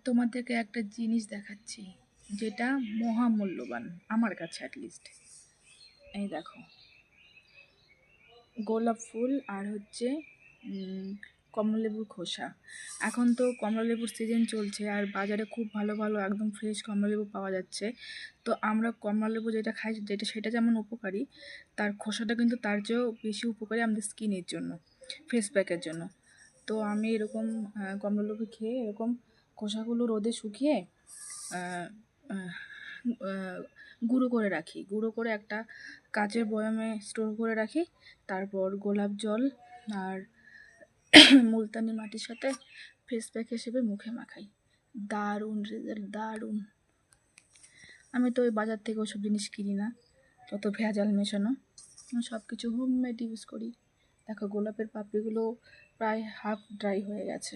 তোমাদেরকে একটা জিনিস দেখাচ্ছি যেটা মহামূল্যবান আমার কাছে অ্যাটলিস্ট। এই দেখো, গোলাপ ফুল আর হচ্ছে কমলালেবুর খোসা। এখন তো কমলালেবুর সিজন চলছে আর বাজারে খুব ভালো ভালো একদম ফ্রেশ কমলালেবু পাওয়া যাচ্ছে। তো আমরা কমলালেবু যেটা খাই সেটা যেমন উপকারী, তার খোসাটা কিন্তু তার চেয়েও বেশি উপকারী আমাদের স্কিনের জন্য, ফেস প্যাকের জন্য। তো আমি এরকম কমলালেবু খেয়ে এরকম খোসাগুলো রোদে শুকিয়ে গুঁড়ো করে রাখি, গুঁড়ো করে একটা কাচের বয়ামে স্টোর করে রাখি। তারপর গোলাপ জল আর মুলতানি মাটির সাথে ফেস প্যাক হিসেবে মুখে মাখাই। দারুণ রেজাল্ট, দারুণ। আমি তো ওই বাজার থেকে ওসব জিনিস কিনি না, যত ভেজাল মেশানো। সব কিছু হোমমেড ইউজ করি। দেখো গোলাপের পাপড়িগুলো প্রায় হাফ ড্রাই হয়ে গেছে।